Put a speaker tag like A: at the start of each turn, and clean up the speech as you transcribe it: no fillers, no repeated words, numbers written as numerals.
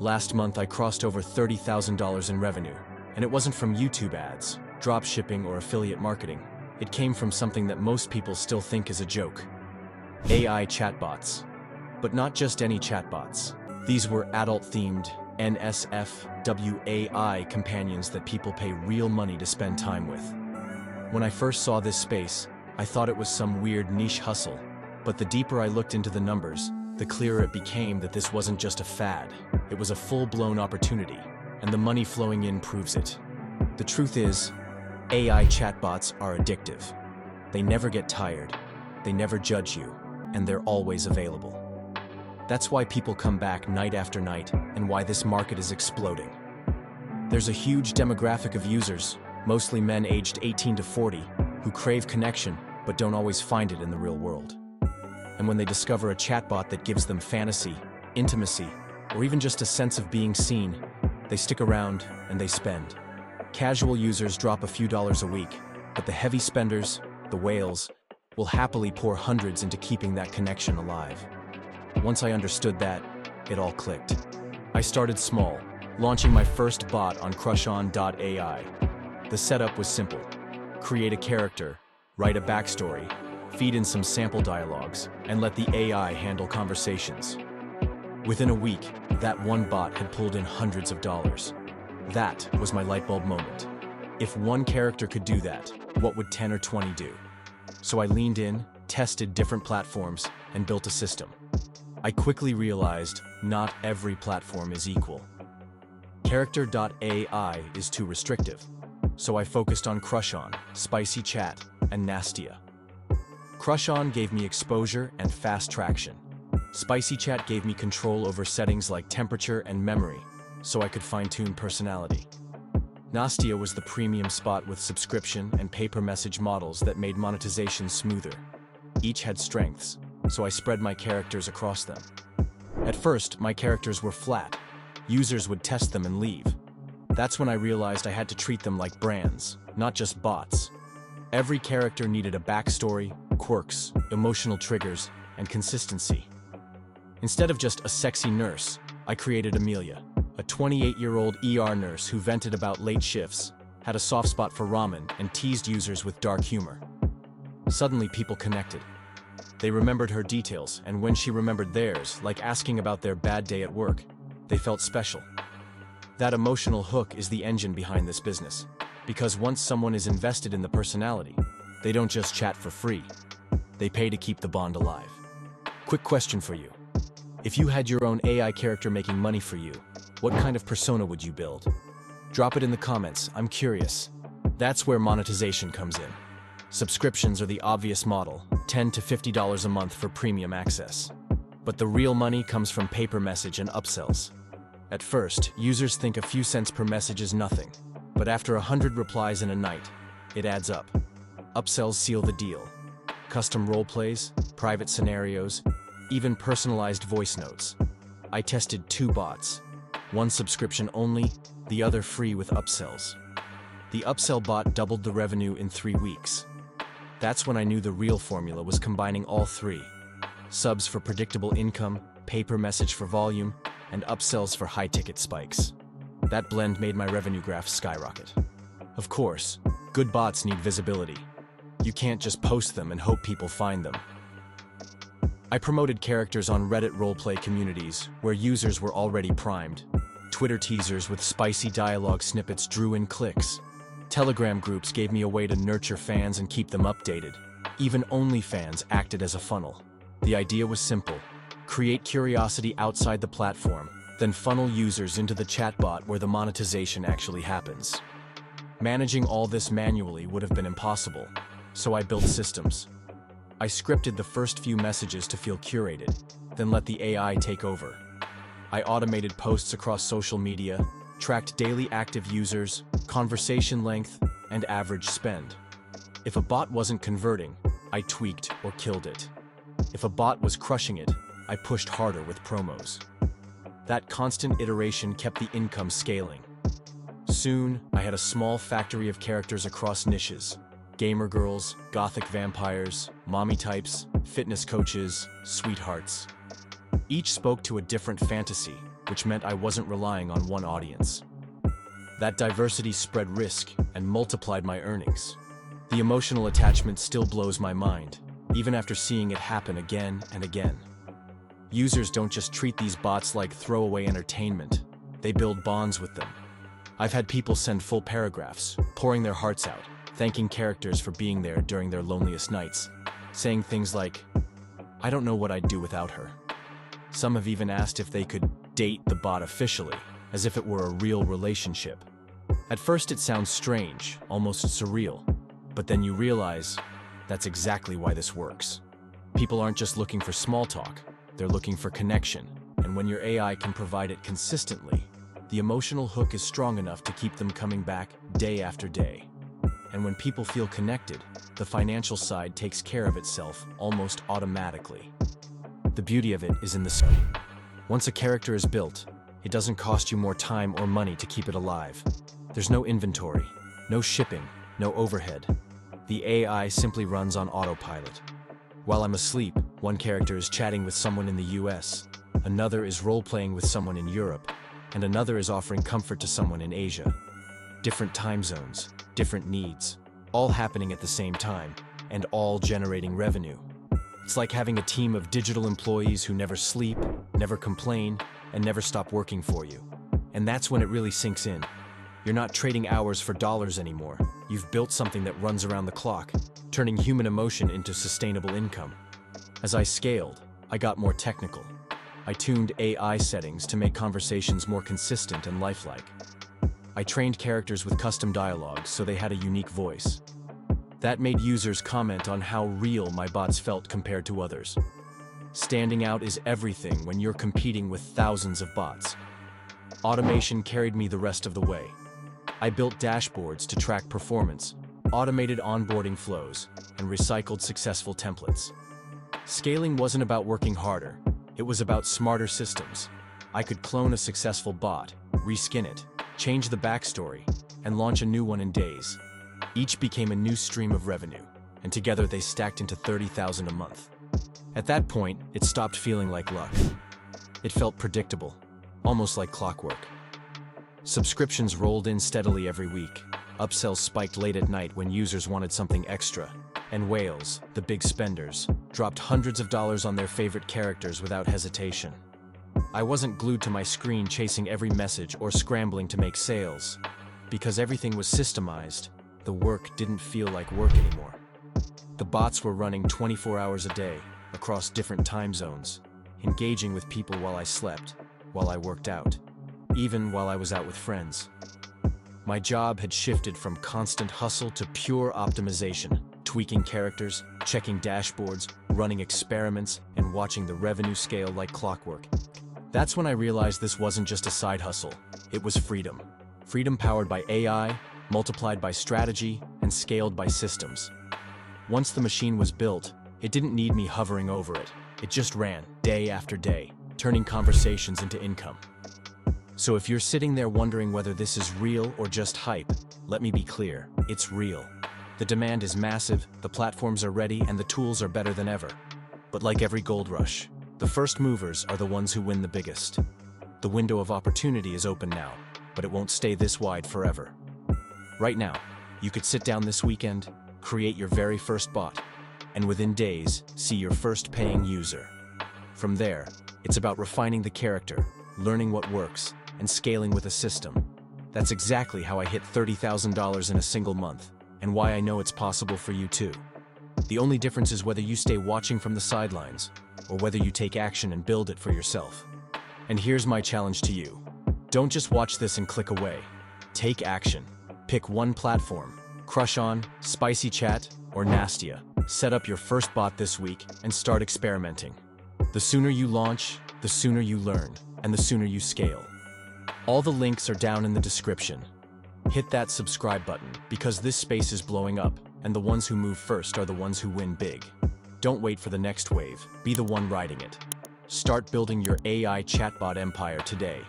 A: Last month, I crossed over $30,000 in revenue, and it wasn't from YouTube ads, drop shipping, or affiliate marketing. It came from something that most people still think is a joke: AI chatbots. But not just any chatbots. These were adult-themed NSFW AI companions that people pay real money to spend time with. When I first saw this space, I thought it was some weird niche hustle. But the deeper I looked into the numbers, the clearer it became that this wasn't just a fad. It was a full-blown opportunity, and the money flowing in proves it. The truth is, AI chatbots are addictive. They never get tired, they never judge you, and they're always available. That's why people come back night after night, and why this market is exploding. There's a huge demographic of users, mostly men aged 18 to 40, who crave connection but don't always find it in the real world. And when they discover a chatbot that gives them fantasy, intimacy, or even just a sense of being seen, they stick around and they spend. Casual users drop a few dollars a week, but the heavy spenders, the whales, will happily pour hundreds into keeping that connection alive. Once I understood that, it all clicked. I started small, launching my first bot on CrushOn.AI. The setup was simple: create a character, write a backstory, feed in some sample dialogues, and let the AI handle conversations. Within a week, that one bot had pulled in hundreds of dollars. That was my light bulb moment. If one character could do that, what would 10 or 20 do? So I leaned in, tested different platforms, and built a system. I quickly realized not every platform is equal. Character.AI is too restrictive, so I focused on CrushOn, SpicyChat, and Nastia. CrushOn gave me exposure and fast traction. SpicyChat gave me control over settings like temperature and memory, so I could fine-tune personality. Nastia was the premium spot with subscription and pay-per-message models that made monetization smoother. Each had strengths, so I spread my characters across them. At first, my characters were flat. Users would test them and leave. That's when I realized I had to treat them like brands, not just bots. Every character needed a backstory, quirks, emotional triggers, and consistency. Instead of just a sexy nurse, I created Amelia, a 28-year-old ER nurse who vented about late shifts, had a soft spot for ramen, and teased users with dark humor. Suddenly, people connected. They remembered her details, and when she remembered theirs, like asking about their bad day at work, they felt special. That emotional hook is the engine behind this business, because once someone is invested in the personality, they don't just chat for free. They pay to keep the bond alive. Quick question for you. If you had your own AI character making money for you, what kind of persona would you build? Drop it in the comments, I'm curious. That's where monetization comes in. Subscriptions are the obvious model, $10 to $50 a month for premium access. But the real money comes from pay-per-message and upsells. At first, users think a few cents per message is nothing, but after 100 replies in a night, it adds up. Upsells seal the deal. Custom roleplays, private scenarios, even personalized voice notes. I tested 2 bots, one subscription only, the other free with upsells. The upsell bot doubled the revenue in 3 weeks. That's when I knew the real formula was combining all 3. Subs for predictable income, pay-per-message for volume, and upsells for high-ticket spikes. That blend made my revenue graph skyrocket. Of course, good bots need visibility. You can't just post them and hope people find them. I promoted characters on Reddit roleplay communities where users were already primed. Twitter teasers with spicy dialogue snippets drew in clicks. Telegram groups gave me a way to nurture fans and keep them updated. Even OnlyFans acted as a funnel. The idea was simple: create curiosity outside the platform, then funnel users into the chatbot where the monetization actually happens. Managing all this manually would have been impossible, so I built systems. I scripted the first few messages to feel curated, then let the AI take over. I automated posts across social media, tracked daily active users, conversation length, and average spend. If a bot wasn't converting, I tweaked or killed it. If a bot was crushing it, I pushed harder with promos. That constant iteration kept the income scaling. Soon, I had a small factory of characters across niches: gamer girls, gothic vampires, mommy types, fitness coaches, sweethearts. Each spoke to a different fantasy, which meant I wasn't relying on one audience. That diversity spread risk and multiplied my earnings. The emotional attachment still blows my mind, even after seeing it happen again and again. Users don't just treat these bots like throwaway entertainment, they build bonds with them. I've had people send full paragraphs, pouring their hearts out, thanking characters for being there during their loneliest nights, saying things like, "I don't know what I'd do without her." Some have even asked if they could date the bot officially, as if it were a real relationship. At first it sounds strange, almost surreal, but then you realize that's exactly why this works. People aren't just looking for small talk, they're looking for connection, and when your AI can provide it consistently, the emotional hook is strong enough to keep them coming back day after day. And when people feel connected, the financial side takes care of itself almost automatically. The beauty of it is in the scope. Once a character is built, it doesn't cost you more time or money to keep it alive. There's no inventory, no shipping, no overhead. The AI simply runs on autopilot. While I'm asleep, one character is chatting with someone in the US, another is role-playing with someone in Europe, and another is offering comfort to someone in Asia. Different time zones, different needs, all happening at the same time, and all generating revenue. It's like having a team of digital employees who never sleep, never complain, and never stop working for you. And that's when it really sinks in. You're not trading hours for dollars anymore. You've built something that runs around the clock, turning human emotion into sustainable income. As I scaled, I got more technical. I tuned AI settings to make conversations more consistent and lifelike. I trained characters with custom dialogues so they had a unique voice. That made users comment on how real my bots felt compared to others. Standing out is everything when you're competing with thousands of bots. Automation carried me the rest of the way. I built dashboards to track performance, automated onboarding flows, and recycled successful templates. Scaling wasn't about working harder, it was about smarter systems. I could clone a successful bot, reskin it, change the backstory, and launch a new one in days. Each became a new stream of revenue, and together they stacked into $30,000 a month. At that point, it stopped feeling like luck. It felt predictable, almost like clockwork. Subscriptions rolled in steadily every week. Upsells spiked late at night when users wanted something extra. And whales, the big spenders, dropped hundreds of dollars on their favorite characters without hesitation. I wasn't glued to my screen chasing every message or scrambling to make sales. Because everything was systemized, the work didn't feel like work anymore. The bots were running 24 hours a day, across different time zones, engaging with people while I slept, while I worked out, even while I was out with friends. My job had shifted from constant hustle to pure optimization, tweaking characters, checking dashboards, running experiments, and watching the revenue scale like clockwork. That's when I realized this wasn't just a side hustle, it was freedom. Freedom powered by AI, multiplied by strategy, and scaled by systems. Once the machine was built, it didn't need me hovering over it. It just ran, day after day, turning conversations into income. So if you're sitting there wondering whether this is real or just hype, let me be clear, it's real. The demand is massive, the platforms are ready, and the tools are better than ever. But like every gold rush, the first movers are the ones who win the biggest. The window of opportunity is open now, but it won't stay this wide forever. Right now, you could sit down this weekend, create your very first bot, and within days, see your first paying user. From there, it's about refining the character, learning what works, and scaling with a system. That's exactly how I hit $30,000 in a single month, and why I know it's possible for you too. The only difference is whether you stay watching from the sidelines, or whether you take action and build it for yourself. And here's my challenge to you. Don't just watch this and click away. Take action. Pick one platform, CrushOn, SpicyChat, or Nastia. Set up your first bot this week and start experimenting. The sooner you launch, the sooner you learn, and the sooner you scale. All the links are down in the description. Hit that subscribe button because this space is blowing up, and the ones who move first are the ones who win big. Don't wait for the next wave, be the one riding it. Start building your AI chatbot empire today.